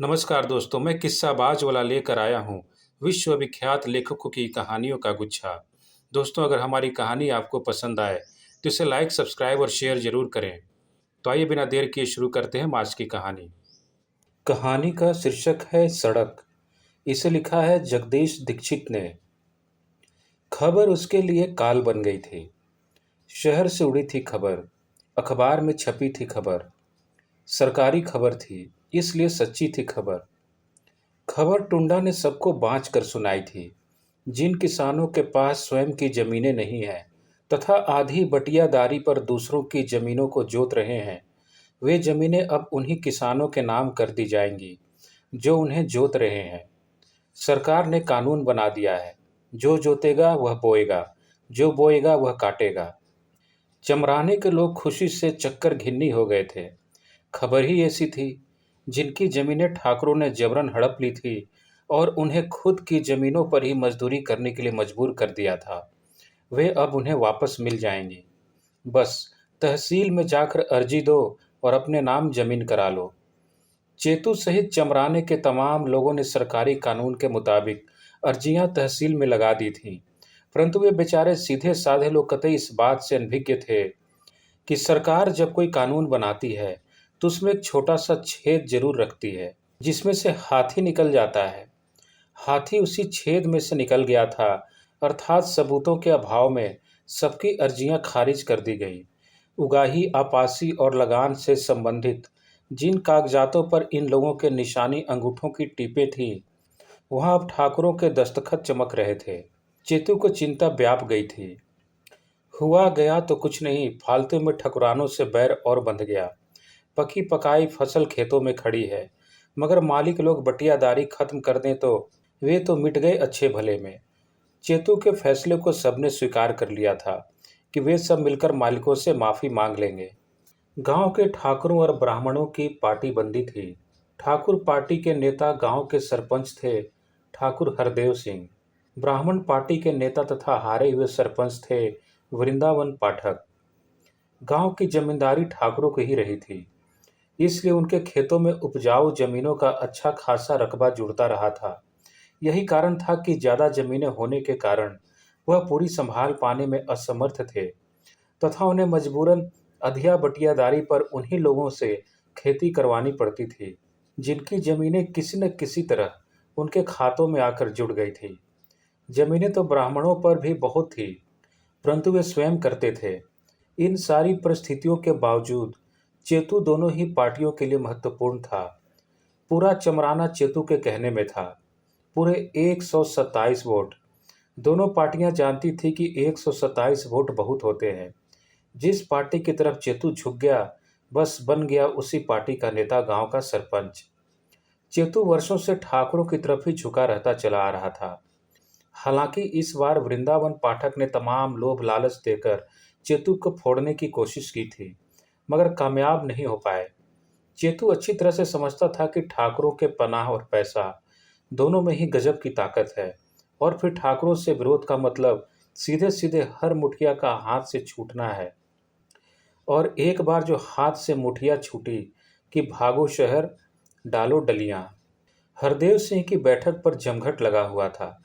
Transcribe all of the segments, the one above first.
नमस्कार दोस्तों, मैं किस्साबाज वाला लेकर आया हूँ विश्वविख्यात लेखकों की कहानियों का गुच्छा। दोस्तों, अगर हमारी कहानी आपको पसंद आए तो इसे लाइक, सब्सक्राइब और शेयर जरूर करें। तो आइए बिना देर किए शुरू करते हैं हम आज की कहानी। कहानी का शीर्षक है सड़क। इसे लिखा है जगदीश दीक्षित ने। खबर उसके लिए काल बन गई थी। शहर से उड़ी थी खबर, अखबार में छपी थी खबर। सरकारी खबर थी, इसलिए सच्ची थी खबर। खबर टुंडा ने सबको बाँच कर सुनाई थी। जिन किसानों के पास स्वयं की जमीनें नहीं हैं तथा आधी बटियादारी पर दूसरों की जमीनों को जोत रहे हैं, वे जमीनें अब उन्हीं किसानों के नाम कर दी जाएंगी जो उन्हें जोत रहे हैं। सरकार ने कानून बना दिया है, जो जोतेगा वह बोएगा, जो बोएगा वह काटेगा। चमराने के लोग खुशी से चक्कर घिन्नी हो गए थे। खबर ही ऐसी थी। जिनकी जमीनें ठाकुरों ने जबरन हड़प ली थी और उन्हें खुद की जमीनों पर ही मजदूरी करने के लिए मजबूर कर दिया था, वे अब उन्हें वापस मिल जाएंगी। बस तहसील में जाकर अर्जी दो और अपने नाम जमीन करा लो। चेतू सहित चमराने के तमाम लोगों ने सरकारी कानून के मुताबिक अर्जियां तहसील में लगा दी थीं, परंतु वे बेचारे सीधे साधे लोग कतई इस बात से अनभिज्ञ थे कि सरकार जब कोई कानून बनाती है तो उसमें एक छोटा सा छेद जरूर रखती है, जिसमें से हाथी निकल जाता है। हाथी उसी छेद में से निकल गया था, अर्थात सबूतों के अभाव में सबकी अर्जियां खारिज कर दी गई। उगाही, आपासी और लगान से संबंधित जिन कागजातों पर इन लोगों के निशानी अंगूठों की टीपें थीं, वहां अब ठाकुरों के दस्तखत चमक रहे थे। चेतू को चिंता व्याप गई थी। हुआ गया तो कुछ नहीं, फालतू में ठकुरानों से बैर और बंध गया। पकी पकाई फसल खेतों में खड़ी है, मगर मालिक लोग बटियादारी खत्म कर दें तो वे तो मिट गए अच्छे भले में। चेतू के फैसले को सबने स्वीकार कर लिया था कि वे सब मिलकर मालिकों से माफी मांग लेंगे। गांव के ठाकुरों और ब्राह्मणों की पार्टी बंदी थी। ठाकुर पार्टी के नेता गांव के सरपंच थे ठाकुर हरदेव सिंह। ब्राह्मण पार्टी के नेता तथा हारे हुए सरपंच थे वृंदावन पाठक। गांव की जमींदारी ठाकुरों की ही रही थी, इसलिए उनके खेतों में उपजाऊ जमीनों का अच्छा खासा रकबा जुड़ता रहा था। यही कारण था कि ज्यादा जमीनें होने के कारण वह पूरी संभाल पाने में असमर्थ थे तथा उन्हें मजबूरन अधिया बटियादारी पर उन्हीं लोगों से खेती करवानी पड़ती थी जिनकी जमीनें किसी न किसी तरह उनके खातों में आकर जुड़ गई थी। जमीनें तो ब्राह्मणों पर भी बहुत थी, परंतु वे स्वयं करते थे। इन सारी परिस्थितियों के बावजूद चेतू दोनों ही पार्टियों के लिए महत्वपूर्ण था। पूरा चमराना चेतू के कहने में था। पूरे 127 वोट। दोनों पार्टियां जानती थी कि 127 वोट बहुत होते हैं। जिस पार्टी की तरफ चेतू झुक गया, बस बन गया उसी पार्टी का नेता, गांव का सरपंच। चेतू वर्षों से ठाकुरों की तरफ ही झुका रहता चला आ रहा था। हालांकि इस बार वृंदावन पाठक ने तमाम लोभ लालच देकर चेतू को फोड़ने की कोशिश की थी, मगर कामयाब नहीं हो पाए। चेतू अच्छी तरह से समझता था कि ठाकुरों के पनाह और पैसा दोनों में ही गजब की ताकत है, और फिर ठाकुरों से विरोध का मतलब सीधे सीधे हर मुठिया का हाथ से छूटना है। और एक बार जो हाथ से मुठिया छूटी कि भागो शहर, डालो डलियां। हरदेव सिंह की बैठक पर जमघट लगा हुआ था।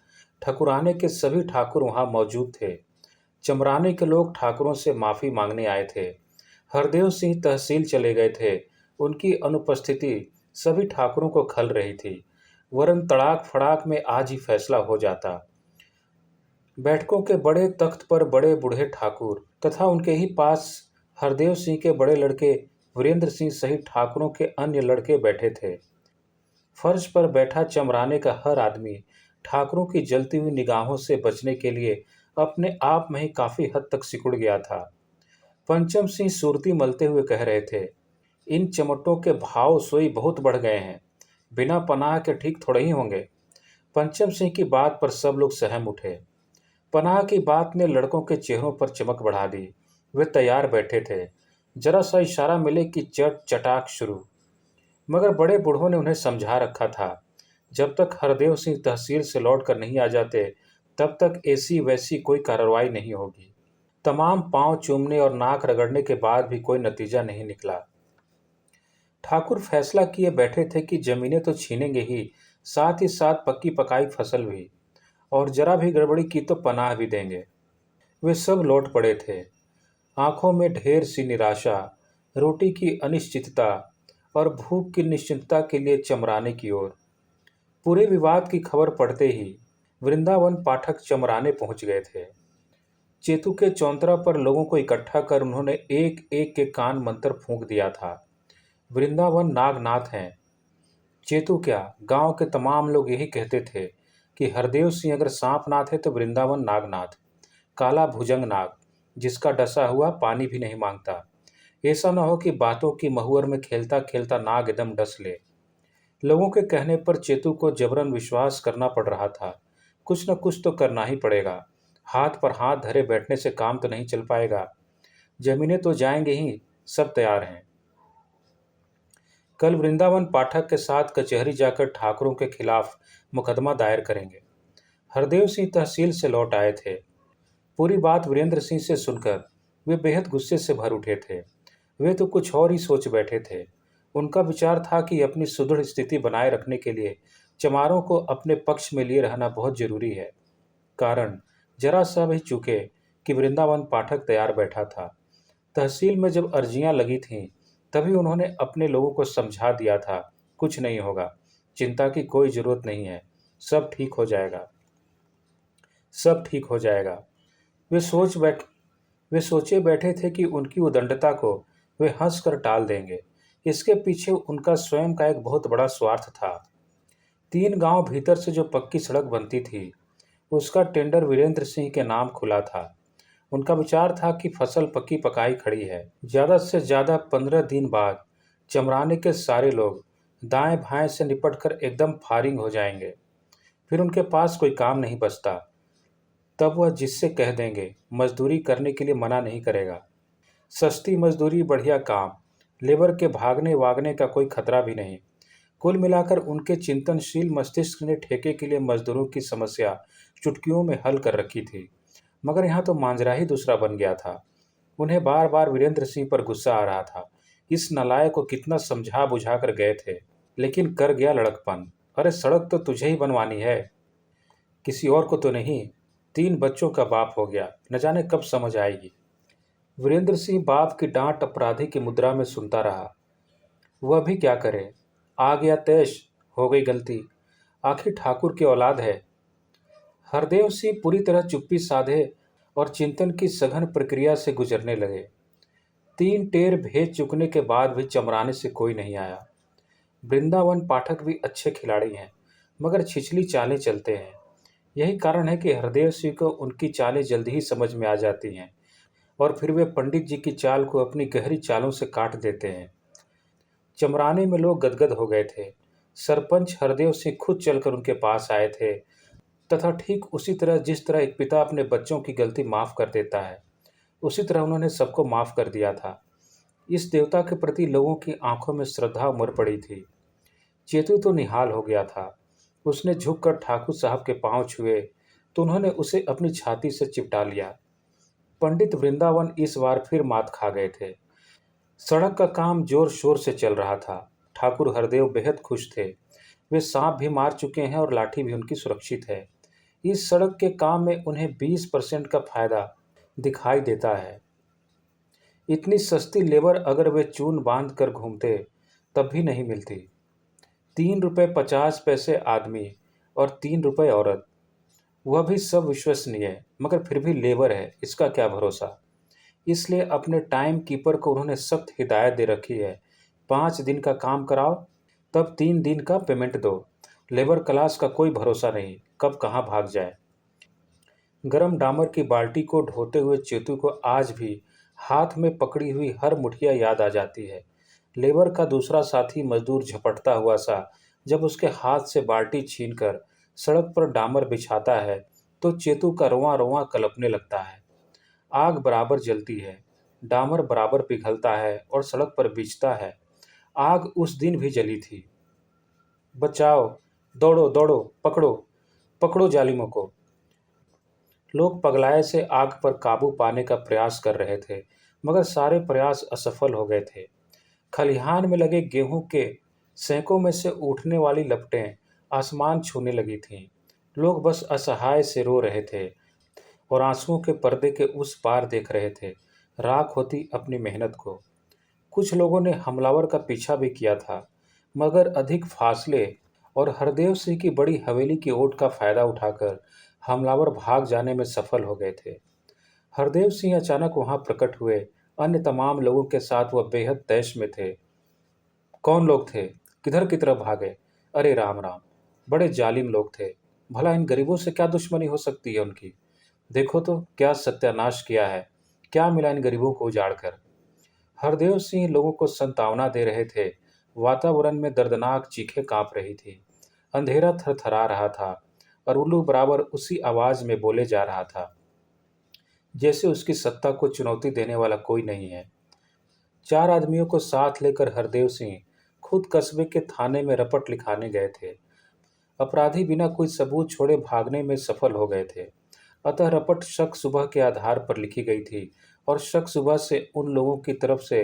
ठकुराने के सभी ठाकुर वहां मौजूद थे। चमराने के लोग ठाकुरों से माफी मांगने आए थे। हरदेव सिंह तहसील चले गए थे। उनकी अनुपस्थिति सभी ठाकुरों को खल रही थी, वरन तड़ाक फड़ाक में आज ही फैसला हो जाता। बैठकों के बड़े तख्त पर बड़े बूढ़े ठाकुर तथा उनके ही पास हरदेव सिंह के बड़े लड़के वीरेंद्र सिंह सहित ठाकुरों के अन्य लड़के बैठे थे। फर्श पर बैठा चमराने का हर आदमी ठाकुरों की जलती हुई निगाहों से बचने के लिए अपने आप में ही काफी हद तक सिकुड़ गया था। पंचम सिंह सुरती मलते हुए कह रहे थे, इन चमटों के भाव सोई बहुत बढ़ गए हैं, बिना पनाह के ठीक थोड़े ही होंगे। पंचम सिंह की बात पर सब लोग सहम उठे। पनाह की बात ने लड़कों के चेहरों पर चमक बढ़ा दी। वे तैयार बैठे थे, जरा सा इशारा मिले कि चट चटाक शुरू। मगर बड़े बूढ़ों ने उन्हें समझा रखा था, जब तक हरदेव सिंह तहसील से लौट कर नहीं आ जाते तब तक ऐसी वैसी कोई कार्रवाई नहीं होगी। तमाम पांव चूमने और नाक रगड़ने के बाद भी कोई नतीजा नहीं निकला। ठाकुर फैसला किए बैठे थे कि जमीनें तो छीनेंगे ही, साथ ही साथ पक्की पकाई फसल भी, और जरा भी गड़बड़ी की तो पनाह भी देंगे। वे सब लौट पड़े थे, आंखों में ढेर सी निराशा, रोटी की अनिश्चितता और भूख की निश्चिंतता के लिए चमराने की ओर। पूरे विवाद की खबर पड़ते ही वृंदावन पाठक चमराने पहुंच गए थे। चेतु के चौंतरा पर लोगों को इकट्ठा कर उन्होंने एक एक के कान मंत्र फूंक दिया था। वृंदावन नागनाथ हैं। चेतु क्या, गांव के तमाम लोग यही कहते थे कि हरदेव सिंह अगर सांप नाथ है तो वृंदावन नागनाथ, काला भुजंग नाग, जिसका डसा हुआ पानी भी नहीं मांगता। ऐसा न हो कि बातों की महुअर में खेलता खेलता नाग एकदम डस ले। लोगों के कहने पर चेतु को जबरन विश्वास करना पड़ रहा था। कुछ न कुछ तो करना ही पड़ेगा। हाथ पर हाथ धरे बैठने से काम तो नहीं चल पाएगा। जमीनें तो जाएंगे ही, सब तैयार हैं। कल वृंदावन पाठक के साथ कचहरी जाकर ठाकुरों के खिलाफ मुकदमा दायर करेंगे। हरदेव सिंह तहसील से लौट आए थे। पूरी बात वीरेंद्र सिंह से सुनकर वे बेहद गुस्से से भर उठे थे। वे तो कुछ और ही सोच बैठे थे। उनका विचार था कि अपनी सुदृढ़ स्थिति बनाए रखने के लिए चमारों को अपने पक्ष में लिए रहना बहुत जरूरी है। कारण जरा सा भी चूके कि वृंदावन पाठक तैयार बैठा था। तहसील में जब अर्जियां लगी थीं, तभी उन्होंने अपने लोगों को समझा दिया था, कुछ नहीं होगा, चिंता की कोई जरूरत नहीं है, सब ठीक हो जाएगा, सब ठीक हो जाएगा। वे सोच बैठ वे सोचे बैठे थे कि उनकी उदंडता को वे हंसकर टाल देंगे। इसके पीछे उनका स्वयं का एक बहुत बड़ा स्वार्थ था। 3 गांव भीतर से जो पक्की सड़क बनती थी, उसका टेंडर वीरेंद्र सिंह के नाम खुला था। उनका विचार था कि फसल पक्की पकाई खड़ी है, ज़्यादा से ज़्यादा 15 दिन बाद चमराने के सारे लोग दाएं बाएं से निपटकर एकदम फारिग हो जाएंगे। फिर उनके पास कोई काम नहीं बचता। तब वह जिससे कह देंगे, मजदूरी करने के लिए मना नहीं करेगा। सस्ती मजदूरी, बढ़िया काम, लेबर के भागने वागने का कोई खतरा भी नहीं। कुल मिलाकर उनके चिंतनशील मस्तिष्क ने ठेके के लिए मजदूरों की समस्या चुटकियों में हल कर रखी थी। मगर यहाँ तो मांजरा ही दूसरा बन गया था। उन्हें बार बार वीरेंद्र सिंह पर गुस्सा आ रहा था। इस नालायक को कितना समझा बुझा कर गए थे, लेकिन कर गया लड़कपन। अरे सड़क तो तुझे ही बनवानी है, किसी और को तो नहीं। 3 बच्चों का बाप हो गया, न जाने कब समझ आएगी। वीरेंद्र सिंह बाप की डांट अपराधी की मुद्रा में सुनता रहा। वह भी क्या करे, आ गया तैश, हो गई गलती, आखिर ठाकुर की औलाद है। हरदेव सिंह पूरी तरह चुप्पी साधे और चिंतन की सघन प्रक्रिया से गुजरने लगे। 3 टेर भेज चुकने के बाद भी चमराने से कोई नहीं आया। वृंदावन पाठक भी अच्छे खिलाड़ी हैं, मगर छिछली चालें चलते हैं। यही कारण है कि हरदेव सिंह को उनकी चालें जल्दी ही समझ में आ जाती हैं, और फिर वे पंडित जी की चाल को अपनी गहरी चालों से काट देते हैं। चमराने में लोग गदगद हो गए थे। सरपंच हरदेव सिंह खुद चलकर उनके पास आए थे, तथा ठीक उसी तरह जिस तरह एक पिता अपने बच्चों की गलती माफ़ कर देता है, उसी तरह उन्होंने सबको माफ़ कर दिया था। इस देवता के प्रति लोगों की आंखों में श्रद्धा उमड़ पड़ी थी। चेतु तो निहाल हो गया था। उसने झुककर ठाकुर साहब के पांव छुए तो उन्होंने उसे अपनी छाती से चिपटा लिया। पंडित वृंदावन इस बार फिर मात खा गए थे। सड़क का काम जोर शोर से चल रहा था। ठाकुर हरदेव बेहद खुश थे। वे सांप भी मार चुके हैं और लाठी भी उनकी सुरक्षित है। इस सड़क के काम में उन्हें 20% का फायदा दिखाई देता है। इतनी सस्ती लेबर अगर वे चून बांध कर घूमते तब भी नहीं मिलती। 3 रुपये 50 पैसे आदमी और 3 रुपये औरत, वह भी सब विश्वसनीय, मगर फिर भी लेबर है, इसका क्या भरोसा। इसलिए अपने टाइम कीपर को उन्होंने सख्त हिदायत दे रखी है, 5 दिन का काम कराओ, तब 3 दिन का पेमेंट दो। लेबर क्लास का कोई भरोसा नहीं, कब कहाँ भाग जाए। गरम डामर की बाल्टी को ढोते हुए चेतु को आज भी हाथ में पकड़ी हुई हर मुठिया याद आ जाती है। लेबर का दूसरा साथी मजदूर झपटता हुआ सा जब उसके हाथ से बाल्टी छीनकर सड़क पर डामर बिछाता है तो चेतु का रोंवा रोंवा कलपने लगता है। आग बराबर जलती है, डामर बराबर पिघलता है और सड़क पर बिछता है। आग उस दिन भी जली थी। बचाओ, दौड़ो दौड़ो, पकड़ो पकड़ो जालिमों को। लोग पगलाए से आग पर काबू पाने का प्रयास कर रहे थे, मगर सारे प्रयास असफल हो गए थे। खलिहान में लगे गेहूं के सैकों में से उठने वाली लपटें आसमान छूने लगी थीं। लोग बस असहाय से रो रहे थे और आंसुओं के पर्दे के उस पार देख रहे थे, राख होती अपनी मेहनत को। कुछ लोगों ने हमलावर का पीछा भी किया था, मगर अधिक फासले और हरदेव सिंह की बड़ी हवेली की ओट का फायदा उठाकर हमलावर भाग जाने में सफल हो गए थे। हरदेव सिंह अचानक वहां प्रकट हुए। अन्य तमाम लोगों के साथ वह बेहद तैश में थे। कौन लोग थे? किधर की तरफ भागे? अरे राम राम, बड़े जालिम लोग थे। भला इन गरीबों से क्या दुश्मनी हो सकती है उनकी? देखो तो क्या सत्यानाश किया है, क्या मिला इन गरीबों को उजाड़ कर। हरदेव सिंह लोगों को संतावना दे रहे थे। वातावरण में दर्दनाक चीखें कांप रही थी। अंधेरा थरथरा रहा था और उल्लू बराबर उसी आवाज में बोले जा रहा था जैसे उसकी सत्ता को चुनौती देने वाला कोई नहीं है। 4 आदमियों को साथ लेकर हरदेव सिंह खुद कस्बे के थाने में रपट लिखाने गए थे। अपराधी बिना कोई सबूत छोड़े भागने में सफल हो गए थे। अतः रपट शक सुबह के आधार पर लिखी गई थी और शक सुबह से उन लोगों की तरफ से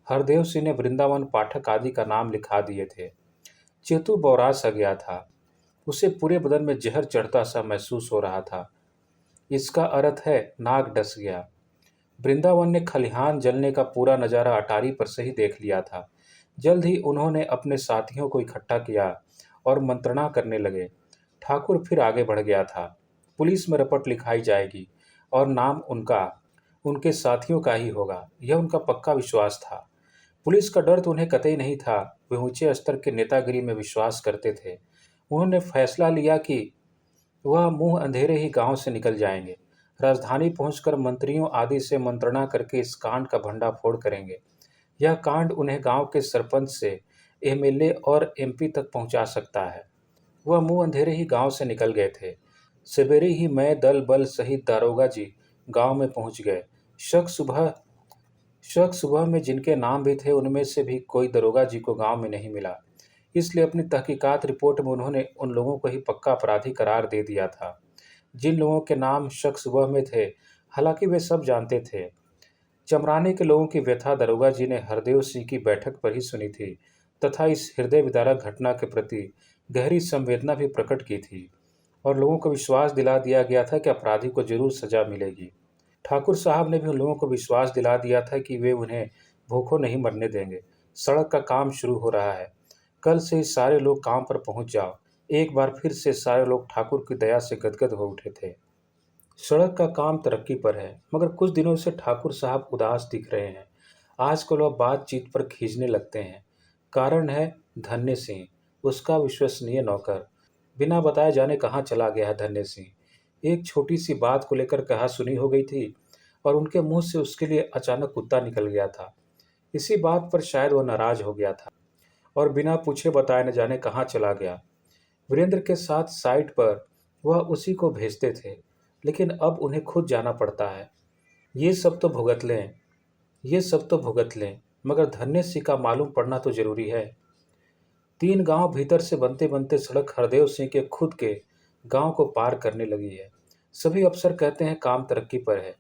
हरदेव सिंह ने वृंदावन पाठक आदि का नाम लिखा दिए थे। चेतु बौरा सा गया था। उसे पूरे बदन में जहर चढ़ता सा महसूस हो रहा था। इसका अर्थ है नाग डस गया। वृंदावन ने खलिहान जलने का पूरा नज़ारा अटारी पर से ही देख लिया था। जल्द ही उन्होंने अपने साथियों को इकट्ठा किया और मंत्रणा करने लगे। ठाकुर फिर आगे बढ़ गया था। पुलिस में रपट लिखाई जाएगी और नाम उनका उनके साथियों का ही होगा, यह उनका पक्का विश्वास था। पुलिस का डर तो उन्हें कतई नहीं था। वे ऊंचे स्तर के नेतागिरी में विश्वास करते थे। उन्होंने फैसला लिया कि वह मुंह अंधेरे ही गांव से निकल जाएंगे। राजधानी पहुंचकर मंत्रियों आदि से मंत्रणा करके इस कांड का भंडाफोड़ करेंगे। यह कांड उन्हें गांव के सरपंच से एमएलए और एमपी तक पहुंचा सकता है। वह मुंह अंधेरे ही गांव से निकल गए थे। सवेरे ही मैं दल बल सहित दारोगा जी गांव में पहुंच गए। शक सुबह शक सुबह में जिनके नाम भी थे उनमें से भी कोई दरोगा जी को गांव में नहीं मिला। इसलिए अपनी तहकीकात रिपोर्ट में उन्होंने उन लोगों को ही पक्का अपराधी करार दे दिया था जिन लोगों के नाम शक सुबह में थे। हालांकि वे सब जानते थे। चमराने के लोगों की व्यथा दरोगा जी ने हरदेव सिंह की बैठक पर ही सुनी थी तथा इस हृदय विदारक घटना के प्रति गहरी संवेदना भी प्रकट की थी और लोगों को विश्वास दिला दिया गया था कि अपराधी को जरूर सजा मिलेगी। ठाकुर साहब ने भी उन लोगों को विश्वास दिला दिया था कि वे उन्हें भूखों नहीं मरने देंगे। सड़क का काम शुरू हो रहा है। कल से ही सारे लोग काम पर पहुंच जाओ। एक बार फिर से सारे लोग ठाकुर की दया से गदगद हो उठे थे। सड़क का काम तरक्की पर है, मगर कुछ दिनों से ठाकुर साहब उदास दिख रहे हैं। आजकल वह बातचीत पर खींचने लगते हैं। कारण है धन्य सिंह, उसका विश्वसनीय नौकर। बिना बताए जाने कहाँ चला गया है धन्य सिंह। एक छोटी सी बात को लेकर कहा सुनी हो गई थी और उनके मुंह से उसके लिए अचानक कुत्ता निकल गया था। इसी बात पर शायद वह नाराज हो गया था और बिना पूछे बताए न जाने कहाँ चला गया। वीरेंद्र के साथ साइट पर वह उसी को भेजते थे, लेकिन अब उन्हें खुद जाना पड़ता है। ये सब तो भुगत लें, ये सब तो भुगत लें, मगर धन्य सिंह का मालूम पड़ना तो जरूरी है। 3 गांव भीतर से बनते बनते सड़क हरदेव सिंह के खुद के गांव को पार करने लगी है। सभी अफसर कहते हैं काम तरक्की पर है।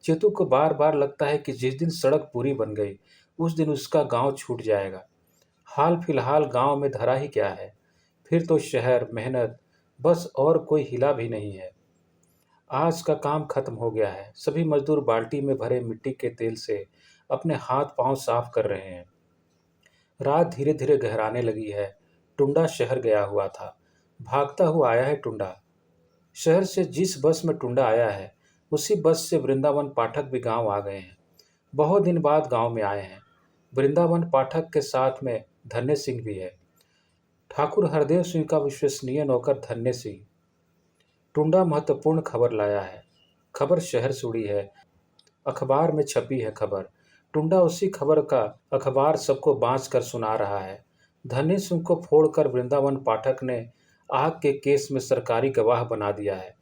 चेतू को बार बार लगता है कि जिस दिन सड़क पूरी बन गई उस दिन उसका गांव छूट जाएगा। हाल फिलहाल गांव में धरा ही क्या है, फिर तो शहर मेहनत बस, और कोई हिला भी नहीं है। आज का काम खत्म हो गया है। सभी मजदूर बाल्टी में भरे मिट्टी के तेल से अपने हाथ पांव साफ कर रहे हैं। रात धीरे धीरे गहराने लगी है। टुंडा शहर गया हुआ था। भागता हुआ आया है टुंडा। शहर से जिस बस में टुंडा आया है उसी बस से वृंदावन पाठक भी गांव आ गए हैं। बहुत दिन बाद गांव में आए हैं। वृंदावन पाठक के साथ में धन्य सिंह भी है। ठाकुर हरदेव सिंह का विश्वसनीय नौकर धन्य सिंह। टुंडा महत्वपूर्ण खबर लाया है। खबर शहर से उड़ी है, अखबार में छपी है खबर। टुंडा उसी खबर का अखबार सबको बांच कर सुना रहा है। धन्य सिंह को फोड़कर वृंदावन पाठक ने आग के केस में सरकारी गवाह बना दिया है।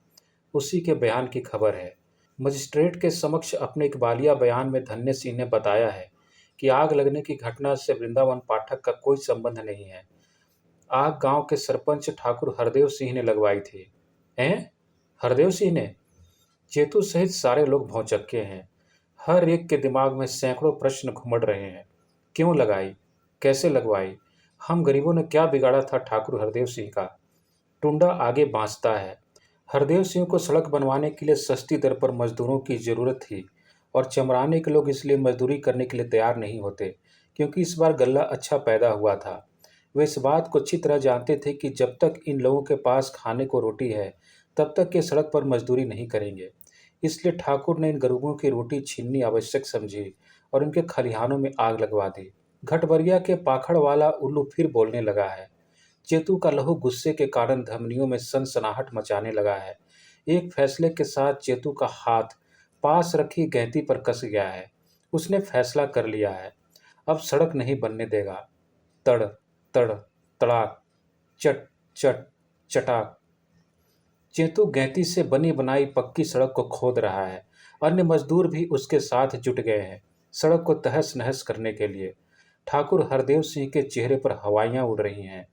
उसी के बयान की खबर है। मजिस्ट्रेट के समक्ष अपने इकबालिया बयान में धन्य सिंह ने बताया है कि आग लगने की घटना से वृंदावन पाठक का कोई संबंध नहीं है। आग गांव के सरपंच ठाकुर हरदेव सिंह ने लगवाई थी। हैं? हरदेव सिंह ने? चेतु सहित सारे लोग भौचक्के हैं। हर एक के दिमाग में सैकड़ों प्रश्न घुमड़ रहे हैं। क्यों लगाई? कैसे लगवाई? हम गरीबों ने क्या बिगाड़ा था ठाकुर हरदेव सिंह का? टुंडा आगे बाँचता है। हरदेव सिंह को सड़क बनवाने के लिए सस्ती दर पर मजदूरों की ज़रूरत थी और चमराने के लोग इसलिए मजदूरी करने के लिए तैयार नहीं होते, क्योंकि इस बार गल्ला अच्छा पैदा हुआ था। वे इस बात को अच्छी तरह जानते थे कि जब तक इन लोगों के पास खाने को रोटी है, तब तक ये सड़क पर मजदूरी नहीं करेंगे। इसलिए ठाकुर ने इन गरीबों की रोटी छीननी आवश्यक समझी और उनके खलिहानों में आग लगवा दी। घटबरिया के पाखड़ वाला उल्लू फिर बोलने लगा है। चेतू का लहू गुस्से के कारण धमनियों में सनसनाहट मचाने लगा है। एक फैसले के साथ चेतू का हाथ पास रखी गहती पर कस गया है। उसने फैसला कर लिया है, अब सड़क नहीं बनने देगा। तड़ तड़ तड़ाक, चट चट चटाक। चेतू गैती से बनी बनाई पक्की सड़क को खोद रहा है। अन्य मजदूर भी उसके साथ जुट गए हैं सड़क को तहस नहस करने के लिए। ठाकुर हरदेव सिंह के चेहरे पर हवाइयां उड़ रही हैं।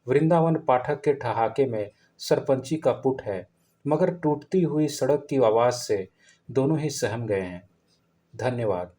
वृंदावन पाठक के ठहाके में सरपंची का पुट है, मगर टूटती हुई सड़क की आवाज़ से दोनों ही सहम गए हैं। धन्यवाद।